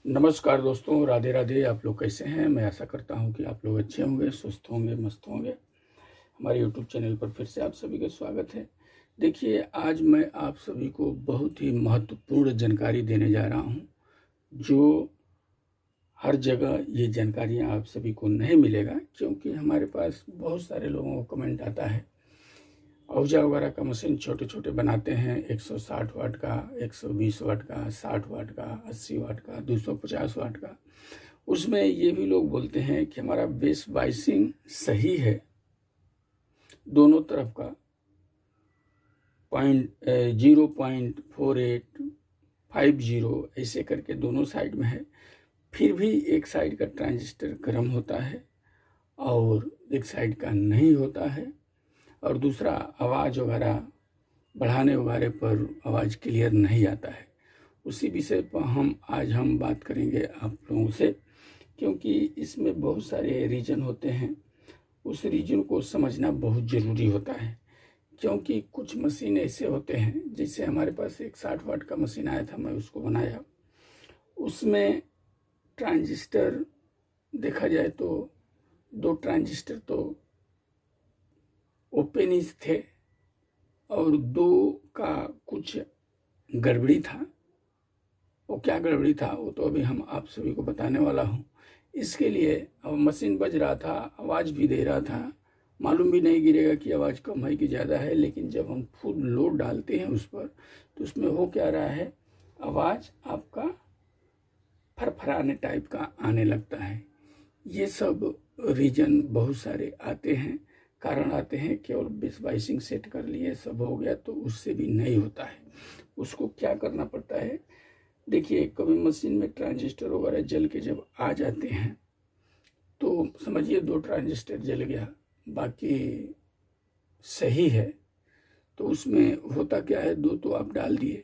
नमस्कार दोस्तों, राधे राधे। आप लोग कैसे हैं? मैं आशा करता हूं कि आप लोग अच्छे होंगे, स्वस्थ होंगे, मस्त होंगे। हमारे यूट्यूब चैनल पर फिर से आप सभी का स्वागत है। देखिए, आज मैं आप सभी को बहुत ही महत्वपूर्ण जानकारी देने जा रहा हूं, जो हर जगह ये जानकारियां आप सभी को नहीं मिलेगा, क्योंकि हमारे पास बहुत सारे लोगों को कमेंट आता है। औजा वगैरह का मशीन छोटे छोटे बनाते हैं, 160 वाट का, 120 वाट का, 60 वाट का, 80 वाट का, 250 वाट का। उसमें ये भी लोग बोलते हैं कि हमारा बेस बाइसिंग सही है, दोनों तरफ का 0.4850 ऐसे करके दोनों साइड में है, फिर भी एक साइड का ट्रांजिस्टर गर्म होता है और एक साइड का नहीं होता है, और दूसरा आवाज़ वगैरह बढ़ाने वगैरह पर आवाज़ क्लियर नहीं आता है। उसी विषय पर आज हम बात करेंगे आप लोगों से, क्योंकि इसमें बहुत सारे रीजन होते हैं। उस रीजन को समझना बहुत ज़रूरी होता है, क्योंकि कुछ मशीन ऐसे होते हैं, जैसे हमारे पास एक 60 वाट का मशीन आया था, मैं उसको बनाया। उसमें ट्रांजिस्टर देखा जाए तो 2 ट्रांजिस्टर तो ओपन ही थे और 2 का कुछ गड़बड़ी था। वो क्या गड़बड़ी था वो तो अभी हम आप सभी को बताने वाला हूँ। इसके लिए अब मशीन बज रहा था, आवाज़ भी दे रहा था, मालूम भी नहीं गिरेगा कि आवाज़ कम है कि ज़्यादा है। लेकिन जब हम फुल लोड डालते हैं उस पर, तो उसमें हो क्या रहा है, आवाज़ आपका फरफराने टाइप का आने लगता है। ये सब रीजन बहुत सारे आते हैं, कारण आते हैं। केवल बेस बाइसिंग सेट कर लिए, सब हो गया, तो उससे भी नहीं होता है। उसको क्या करना पड़ता है, देखिए, कभी मशीन में ट्रांजिस्टर वगैरह जल के जब आ जाते हैं, तो समझिए 2 ट्रांजिस्टर जल गया, बाकी सही है, तो उसमें होता क्या है, 2 तो आप डाल दिए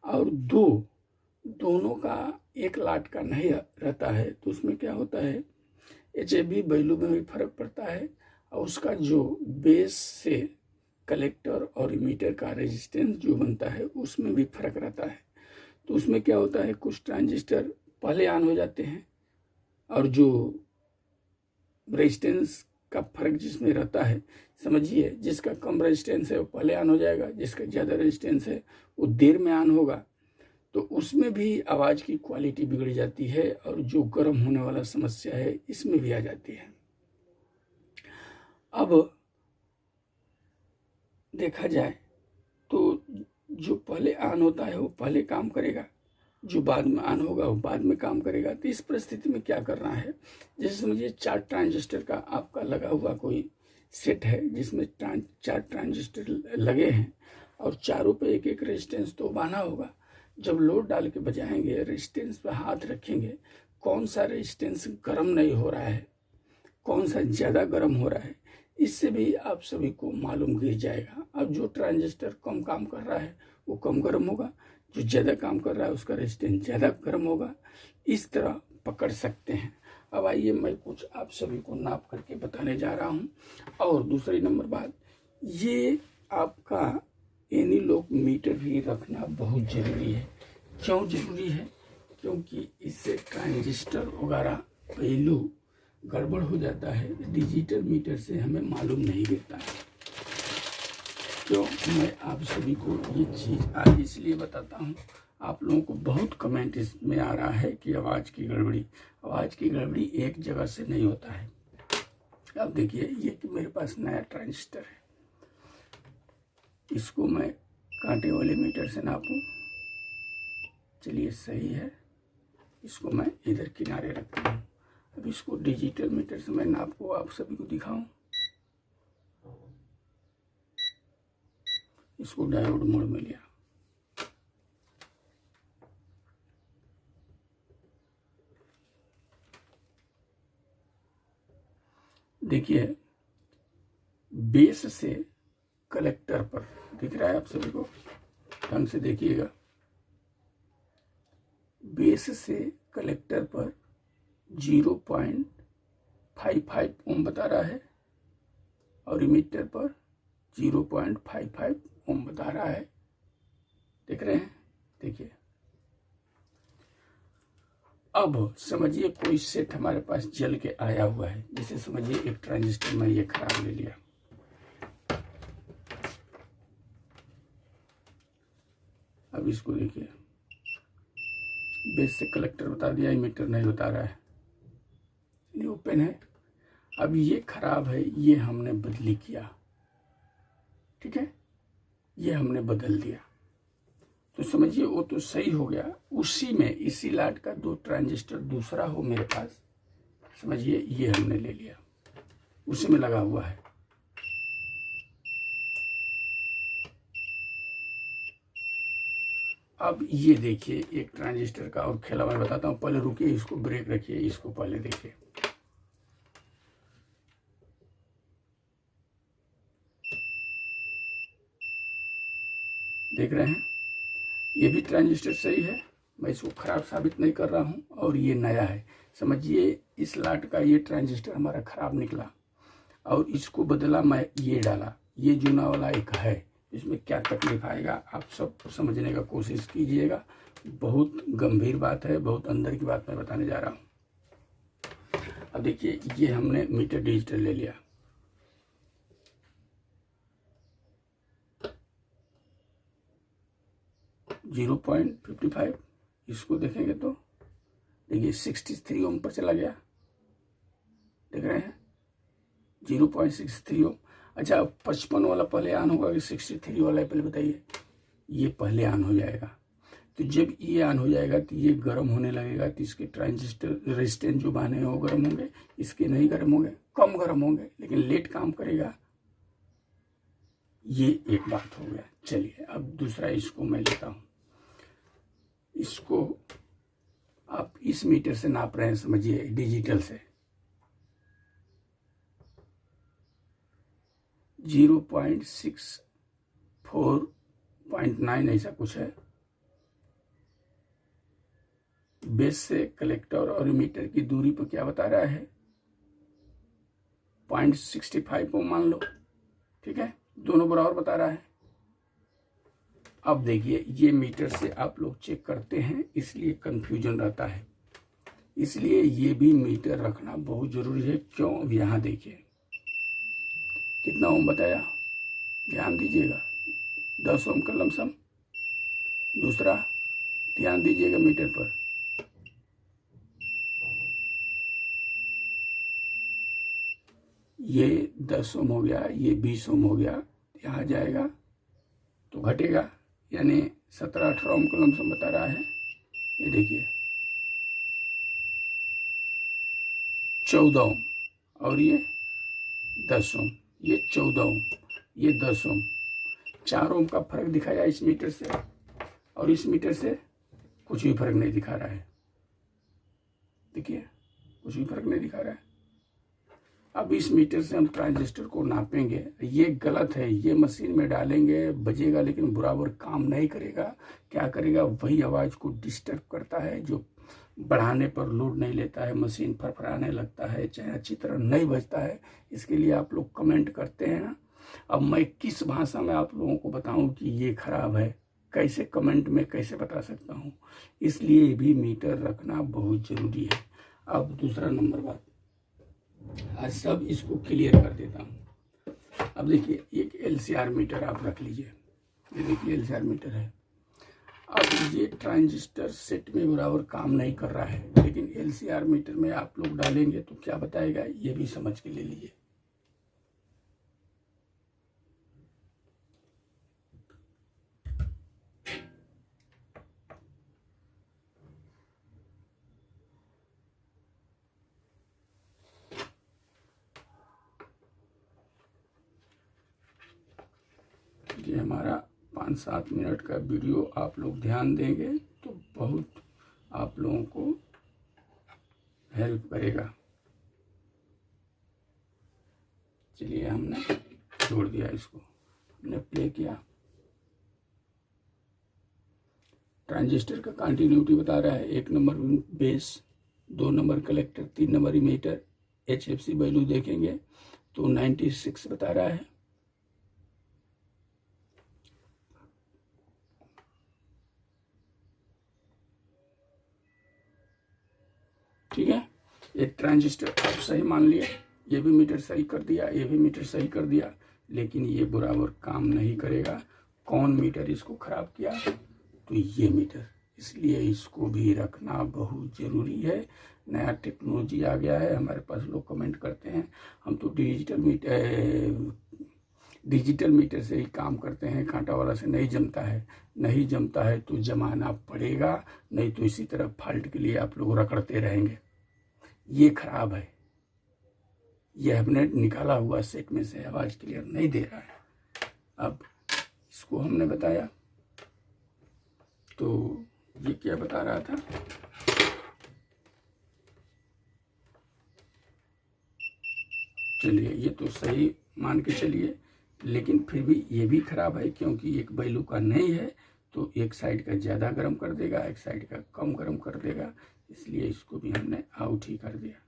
और दोनों का एक लाट का नहीं रहता है, तो उसमें क्या होता है, HAB वैल्यू में भी फर्क पड़ता है, और उसका जो बेस से कलेक्टर और इमीटर का रेजिस्टेंस जो बनता है उसमें भी फर्क रहता है। तो उसमें क्या होता है, कुछ ट्रांजिस्टर पहले ऑन हो जाते हैं, और जो रेजिस्टेंस का फर्क जिसमें रहता है, समझिए जिसका कम रेजिस्टेंस है वो पहले ऑन हो जाएगा, जिसका ज़्यादा रेजिस्टेंस है वो देर में ऑन होगा। तो उसमें भी आवाज़ की क्वालिटी बिगड़ जाती है, और जो गर्म होने वाला समस्या है इसमें भी आ जाती है। अब देखा जाए तो जो पहले ऑन होता है वो पहले काम करेगा, जो बाद में ऑन होगा वो बाद में काम करेगा। तो इस परिस्थिति में क्या करना है, जैसे समझिए 4 ट्रांजिस्टर का आपका लगा हुआ कोई सेट है, जिसमें 4 ट्रांजिस्टर लगे हैं, और चारों पे एक एक रेजिस्टेंस तो बांधा होगा। जब लोड डाल के बजाएंगे, रेजिस्टेंस पे हाथ रखेंगे, कौन सा रेजिस्टेंस गर्म नहीं हो रहा है, कौन सा ज़्यादा गर्म हो रहा है, इससे भी आप सभी को मालूम गिर जाएगा। अब जो ट्रांजिस्टर कम काम कर रहा है वो कम गर्म होगा, जो ज़्यादा काम कर रहा है उसका रेजिस्टेंस ज़्यादा गर्म होगा। इस तरह पकड़ सकते हैं। अब आइए मैं कुछ आप सभी को नाप करके बताने जा रहा हूँ। और दूसरी नंबर बात, ये आपका एनीलॉग मीटर भी रखना बहुत ज़रूरी है। क्यों ज़रूरी है, क्योंकि इससे ट्रांजिस्टर वगैरह वैल्यू गड़बड़ हो जाता है, डिजिटल मीटर से हमें मालूम नहीं गिरता है। तो मैं आप सभी को ये चीज़ आज इसलिए बताता हूँ, आप लोगों को बहुत कमेंट इसमें आ रहा है कि आवाज़ की गड़बड़ी एक जगह से नहीं होता है। अब देखिए, ये कि मेरे पास नया ट्रांजिस्टर है, इसको मैं कांटे वाले मीटर से नापूं, चलिए सही है, इसको मैं इधर किनारे रखता हूँ। अब इसको डिजिटल मीटर से मैं नाप को आप सभी को दिखाऊं, इसको डायोड मोड में लिया, देखिए बेस से कलेक्टर पर दिख रहा है, आप सभी को ढंग से देखिएगा, बेस से कलेक्टर पर 0.55 ओम बता रहा है, और इमीटर पर 0.55 ओम बता रहा है। देख रहे हैं, देखिए। अब समझिए कोई सेट हमारे पास जल के आया हुआ है, जैसे समझिए एक ट्रांजिस्टर में ये खराब ले लिया। अब इसको देखिए, बेस से कलेक्टर बता दिया, इमीटर नहीं बता रहा है, ये ओपन है। अब ये खराब है, ये हमने बदली किया, ठीक है, ये हमने बदल दिया, तो समझिए वो तो सही हो गया। उसी में इसी लाट का 2 ट्रांजिस्टर दूसरा हो मेरे पास, समझिए ये हमने ले लिया, उसी में लगा हुआ है। अब ये देखिए एक ट्रांजिस्टर का और खेला मैं बताता हूँ, पहले रुकिए, इसको ब्रेक रखिए, इसको पहले देखिए। देख रहे हैं, ये भी ट्रांजिस्टर सही है, मैं इसको खराब साबित नहीं कर रहा हूँ, और ये नया है। समझिए इस लाट का ये ट्रांजिस्टर हमारा खराब निकला और इसको बदला, मैं ये डाला, ये जूना वाला एक है, इसमें क्या तकलीफ आएगा आप सब समझने का कोशिश कीजिएगा। बहुत गंभीर बात है, बहुत अंदर की बात मैं बताने जा रहा हूँ। अब देखिए ये हमने मीटर डिजिटल ले लिया, .55, इसको देखेंगे तो देखिए 63 ओम पर चला गया, देख रहे हैं 0.63 ओम। अच्छा 55 वाला पहले ऑन होगा कि 63 वाला पहले बताइए? ये पहले ऑन हो जाएगा, तो जब ये ऑन हो जाएगा तो ये गर्म होने लगेगा, तो इसके ट्रांजिस्टर रेजिस्टेंस जो बने हैं वो गर्म होंगे, इसके नहीं गर्म होंगे, कम गर्म होंगे, लेकिन लेट काम करेगा। ये एक बात हो गया। चलिए अब दूसरा इसको मैं लेता हूँ, इसको आप इस मीटर से नाप रहे हैं, समझिए डिजिटल से 0.64.9 ऐसा कुछ है। बेस से कलेक्टर और इमीटर की दूरी पर क्या बता रहा है, 0.65 को मान लो, ठीक है, दोनों बराबर बता रहा है। अब देखिए ये मीटर से आप लोग चेक करते हैं, इसलिए कंफ्यूजन रहता है, इसलिए ये भी मीटर रखना बहुत जरूरी है। क्यों? अब यहाँ देखिए कितना ओम बताया, ध्यान दीजिएगा, 10 ओम का लमसम। दूसरा ध्यान दीजिएगा मीटर पर, ये 10 ओम हो गया, ये 20 ओम हो गया, यहाँ जाएगा तो घटेगा, यानी 17-18 ओम का लमसम बता रहा है। ये देखिए 14 ओम, और ये 10 ओम, ये 14 ओम, ये 10 ओम, 4 ओम का फर्क दिखाया इस मीटर से, और इस मीटर से कुछ भी फर्क नहीं दिखा रहा है। देखिए कुछ भी फर्क नहीं दिखा रहा है। अब इस मीटर से हम ट्रांजिस्टर को नापेंगे, ये गलत है, ये मशीन में डालेंगे बजेगा, लेकिन बराबर काम नहीं करेगा। क्या करेगा, वही आवाज को डिस्टर्ब करता है, जो बढ़ाने पर लोड नहीं लेता है, मशीन फरफराने लगता है, चाहे अच्छी तरह नहीं बजता है। इसके लिए आप लोग कमेंट करते हैं ना। अब मैं किस भाषा में आप लोगों को बताऊं कि ये खराब है, कैसे कमेंट में कैसे बता सकता हूं? इसलिए भी मीटर रखना बहुत जरूरी है। अब दूसरा नंबर बात, आज सब इसको क्लियर कर देता हूं। अब देखिए एक LCR मीटर आप रख लीजिए, ये देखिए LCR मीटर है। अब ये ट्रांजिस्टर सेट में बराबर काम नहीं कर रहा है, लेकिन LCR मीटर में आप लोग डालेंगे तो क्या बताएगा, ये भी समझ के ले लीजिए। ये हमारा 5-7 मिनट का वीडियो आप लोग ध्यान देंगे तो बहुत आप लोगों को हेल्प करेगा। चलिए हमने छोड़ दिया, इसको हमने प्ले किया। ट्रांजिस्टर का कंटिन्यूटी बता रहा है, 1 number base, 2 number collector, 3 number emitter. HFC value देखेंगे तो 96 बता रहा है। ठीक है, ये ट्रांजिस्टर आप सही मान लिया, ये भी मीटर सही कर दिया, ये भी मीटर सही कर दिया, लेकिन ये बराबर काम नहीं करेगा। कौन मीटर इसको खराब किया? तो ये मीटर। इसलिए इसको भी रखना बहुत ज़रूरी है। नया टेक्नोलॉजी आ गया है, हमारे पास लोग कमेंट करते हैं हम तो डिजिटल मीटर से ही काम करते हैं, कांटा वाला से नहीं जमता है। नहीं जमता है तो जमाना पड़ेगा, नहीं तो इसी तरह फॉल्ट के लिए आप लोग रगड़ते रहेंगे। ये खराब है, ये हमने निकाला हुआ सेट में से आवाज़ क्लियर नहीं दे रहा है। अब इसको हमने बताया, तो ये क्या बता रहा था? चलिए, ये तो सही मान के चलिए, लेकिन फिर भी ये भी खराब है, क्योंकि एक बैलू का नहीं है तो एक साइड का ज़्यादा गर्म कर देगा, एक साइड का कम गर्म कर देगा। इसलिए इसको भी हमने आउट ही कर दिया।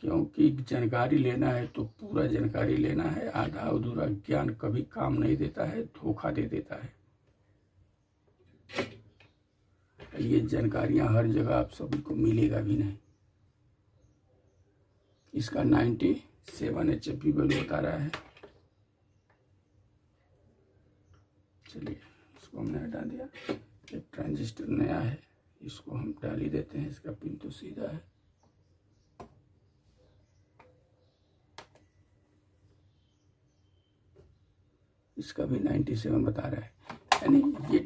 क्योंकि जानकारी लेना है तो पूरा जानकारी लेना है, आधा अधूरा ज्ञान कभी काम नहीं देता है, धोखा दे देता है। ये जानकारियां हर जगह आप सभी को मिलेगा भी नहीं। इसका 97 HFP वैल्यू बता रहा है। चलिए, इसको हमने हटा दिया। एक ट्रांजिस्टर नया है, इसको हम डाल ही देते हैं, इसका पिन तो सीधा है। इसका भी 97 बता रहा है, यानी ये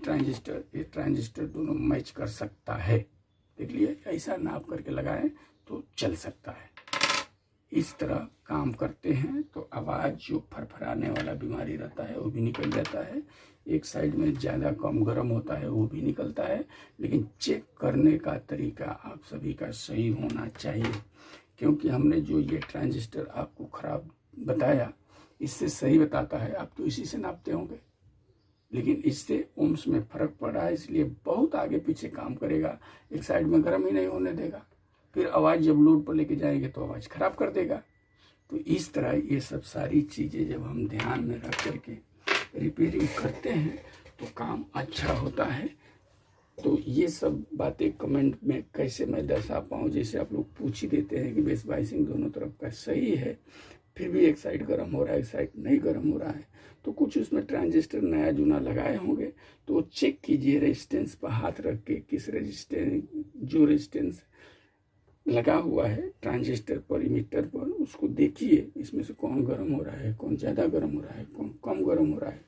ट्रांजिस्टर दोनों मैच कर सकता है। देख लिए, ऐसा नाप करके लगाएं तो चल सकता है। इस तरह काम करते हैं तो आवाज़ जो फरफराने वाला बीमारी रहता है वो भी निकल जाता है। एक साइड में ज़्यादा कम गर्म होता है वो भी निकलता है। लेकिन चेक करने का तरीका आप सभी का सही होना चाहिए, क्योंकि हमने जो ये ट्रांजिस्टर आपको ख़राब बताया इससे सही बताता है, आप तो इसी से नापते होंगे, लेकिन इससे ओम्स में फ़र्क पड़ रहा है, इसलिए बहुत आगे पीछे काम करेगा। एक साइड में गर्म ही नहीं होने देगा, फिर आवाज़ जब लोड पर लेके जाएंगे तो आवाज़ ख़राब कर देगा। तो इस तरह ये सब सारी चीज़ें जब हम ध्यान में रख करके रिपेयरिंग करते हैं तो काम अच्छा होता है। तो ये सब बातें कमेंट में कैसे मैं दर्शा पाऊँ? जैसे आप लोग पूछ ही देते हैं कि बेस बाइसिंग दोनों तरफ का सही है, फिर भी एक साइड गर्म हो रहा है, एक साइड नहीं गर्म हो रहा है, तो कुछ उसमें ट्रांजिस्टर नया जूना लगाए होंगे। तो चेक कीजिए रेजिस्टेंस पर हाथ रख के, किस रेजिस्टेंस, जो रेजिस्टेंस लगा हुआ है ट्रांजिस्टर पर, इमीटर पर, उसको देखिए इसमें से कौन गर्म हो रहा है, कौन ज़्यादा गर्म हो रहा है, कौन कम गर्म हो रहा है।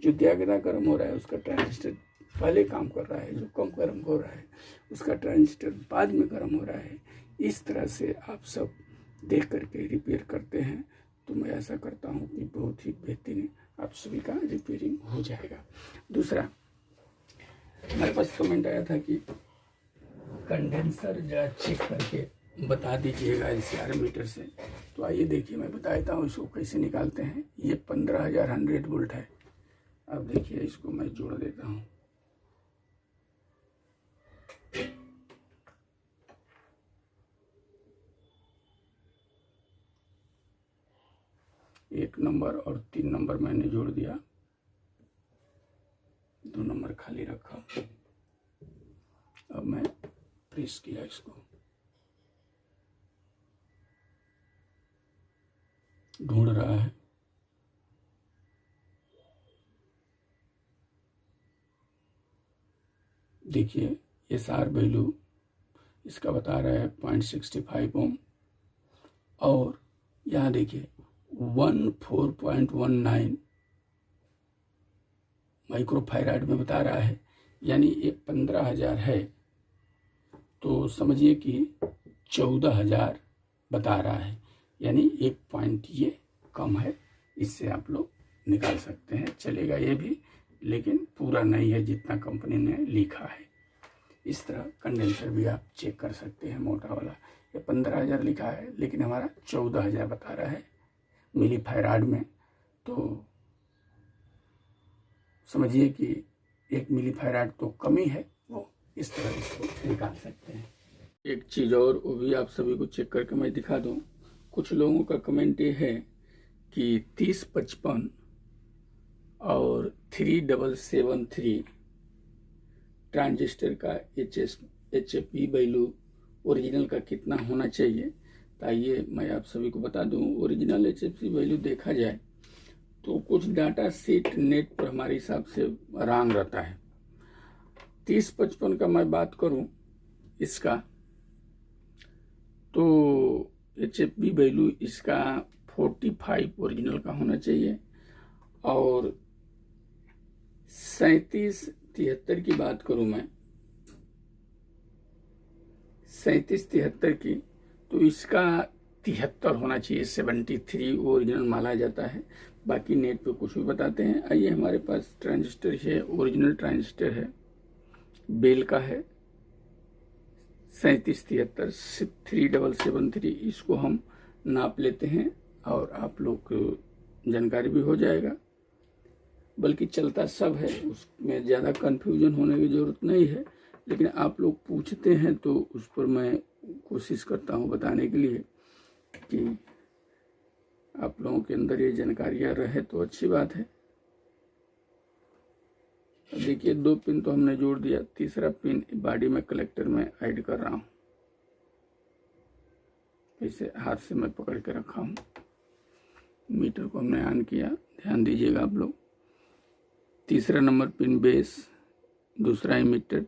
जो ज़्यादा गर्म हो रहा है उसका ट्रांजिस्टर पहले काम कर रहा है, जो कम गर्म हो रहा है उसका ट्रांजिस्टर बाद में गर्म हो रहा है। इस तरह से आप सब देख करके रिपेयर करते हैं तो मैं ऐसा करता हूँ कि बहुत ही बेहतरीन आप सभी का रिपेयरिंग हो जाएगा। दूसरा, हमारे पास कमेंट आया था कि कंडेंसर जरा चेक करके बता दीजिएगा LCR मीटर से। तो आइए देखिए, मैं बता देता हूँ इसको कैसे निकालते हैं। ये 15,000 100 वोल्ट है। अब देखिए, इसको मैं जोड़ देता हूँ। एक नंबर और 3 नंबर मैंने जोड़ दिया, 2 नंबर खाली रखा। अब मैं प्रेस किया, इसको ढूंढ रहा है। देखिए, SR वैल्यू इसका बता रहा है 0.65 ओम, और यहाँ देखिए 14.19 माइक्रोफैराड में बता रहा है, यानी ये 15,000 है तो समझिए कि 14,000 बता रहा है, यानी 1 पॉइंट ये कम है। इससे आप लोग निकाल सकते हैं, चलेगा ये भी, लेकिन पूरा नहीं है जितना कंपनी ने लिखा है। इस तरह कंडेंसर भी आप चेक कर सकते हैं। मोटा वाला ये 15,000 लिखा है, लेकिन हमारा 14,000 बता रहा है मिली फैराड में। तो समझिए कि 1 मिली फैराड तो कमी है, वो इस तरह इसको निकाल सकते हैं। एक चीज़ और, वो भी आप सभी को चेक करके मैं दिखा दूं। कुछ लोगों का कमेंट ये है कि 3055 और 3773 ट्रांजिस्टर का HFE वैल्यू ओरिजिनल का कितना होना चाहिए, तो आइए मैं आप सभी को बता दूं। ओरिजिनल HFE वैल्यू देखा जाए तो कुछ डाटा सेट नेट पर हमारे हिसाब से रॉन्ग रहता है। 3055 का मैं बात करूं इसका, तो HFE वैल्यू इसका 45 ओरिजिनल का होना चाहिए। और 3773 की बात करूं मैं, 3773 की, तो इसका 73 होना चाहिए। 73 ओरिजिनल माना जाता है, बाकी नेट पे कुछ भी बताते हैं। आइए, हमारे पास ट्रांजिस्टर है, ओरिजिनल ट्रांजिस्टर है, बेल का है 3773 3773। इसको हम नाप लेते हैं और आप लोग को जानकारी भी हो जाएगा, बल्कि चलता सब है, उसमें ज़्यादा कन्फ्यूजन होने की ज़रूरत नहीं है। लेकिन आप लोग पूछते हैं तो उस पर मैं कोशिश करता हूँ बताने के लिए कि आप लोगों के अंदर ये जानकारियाँ रहे तो अच्छी बात है। देखिए 2 पिन तो हमने जोड़ दिया, तीसरा पिन बॉडी में कलेक्टर में ऐड कर रहा हूँ। इसे हाथ से मैं पकड़ के रखा हूँ। मीटर को हमने ऑन किया, ध्यान दीजिएगा आप लोग। तीसरा नंबर पिन बेस, दूसरा इमीटर,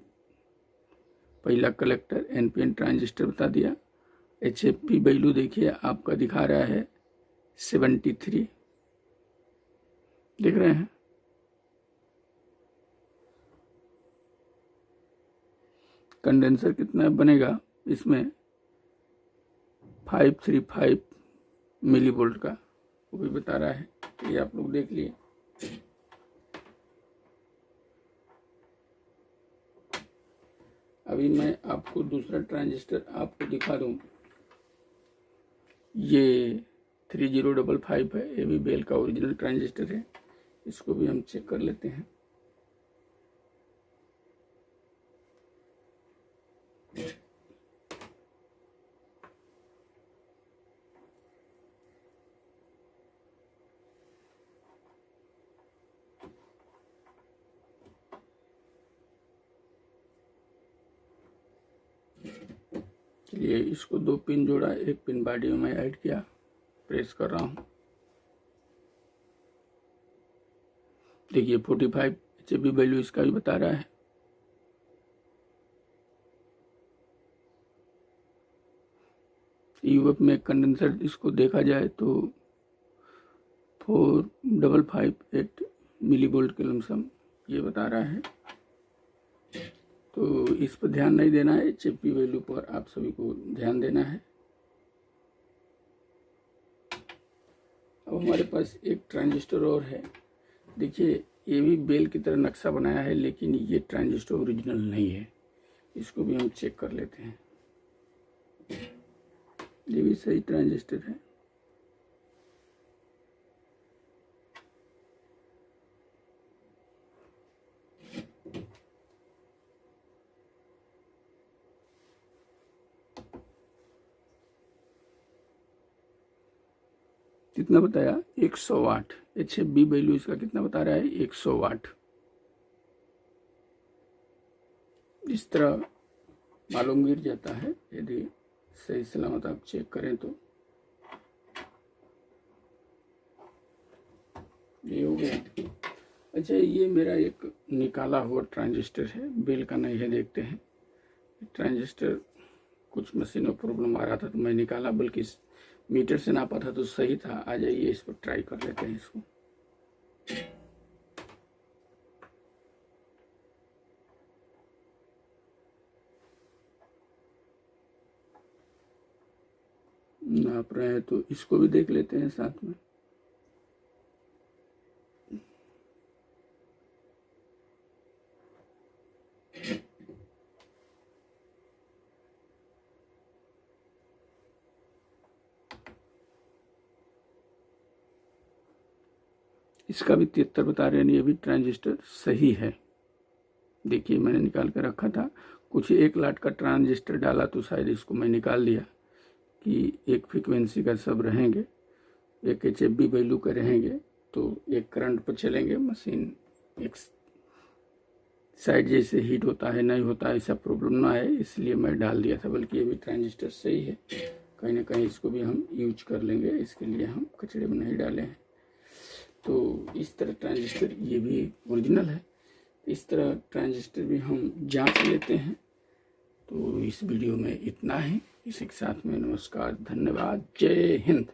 पहला कलेक्टर, NPN ट्रांजिस्टर बता दिया। HFE वैल्यू देखिए आपका दिखा रहा है 73, देख रहे हैं। कंडेंसर कितना बनेगा इसमें 535 मिली वोल्ट का, वो भी बता रहा है, ये आप लोग देख लिए। अभी मैं आपको दूसरा ट्रांजिस्टर आपको दिखा दूं। ये 3055 है, ये भी बेल का ओरिजिनल ट्रांजिस्टर है। इसको भी हम चेक कर लेते हैं। चलिए, इसको 2 पिन जोड़ा, एक पिन बॉडी में ऐड किया, प्रेस कर रहा हूँ। देखिए 45 HFE वैल्यू इसका भी बता रहा है। यूएफ में कंडेंसर इसको देखा जाए तो 4558 मिली वोल्ट के लमसम ये बता रहा है। तो इस पर ध्यान नहीं देना है, HFE वैल्यू पर आप सभी को ध्यान देना है। अब हमारे पास एक ट्रांजिस्टर और है। देखिए ये भी बेल की तरह नक्शा बनाया है, लेकिन ये ट्रांजिस्टर ओरिजिनल नहीं है। इसको भी हम चेक कर लेते हैं। ये भी सही ट्रांजिस्टर है। कितना बताया? 100 वाट। HFE वैल्यू इसका कितना बता रहा है? 100 वाट। इस तरह मालूम गिर जाता है यदि सही सलामत आप चेक करें तो। ये हो गया। अच्छा, ये मेरा एक निकाला हुआ ट्रांजिस्टर है, बेल का नहीं है। देखते हैं, ट्रांजिस्टर कुछ मशीन में प्रॉब्लम आ रहा था तो मैं निकाला, बल्कि मीटर से नापा था तो सही था। आ जाइए, इस पर ट्राई कर लेते हैं इसको। नाप रहे हैं तो इसको भी देख लेते हैं साथ में। इसका भी 73 बता रहे हैं। ये भी ट्रांजिस्टर सही है। देखिए मैंने निकाल कर रखा था, कुछ 1 लाट का ट्रांजिस्टर डाला तो शायद इसको मैं निकाल दिया कि एक फ्रीक्वेंसी का सब रहेंगे, एक HFE वैल्यू का रहेंगे, तो एक करंट पर चलेंगे, मशीन एक साइड जैसे हीट होता है नहीं होता ऐसा प्रॉब्लम ना है, इसलिए मैं डाल दिया था। बल्कि ये भी ट्रांजिस्टर सही है, कहीं ना कहीं इसको भी हम यूज कर लेंगे, इसके लिए हम कचड़े में नहीं डाले हैं। तो इस तरह ट्रांजिस्टर ये भी ओरिजिनल है, इस तरह ट्रांजिस्टर भी हम जांच लेते हैं। तो इस वीडियो में इतना ही, इसी के साथ में नमस्कार, धन्यवाद, जय हिंद।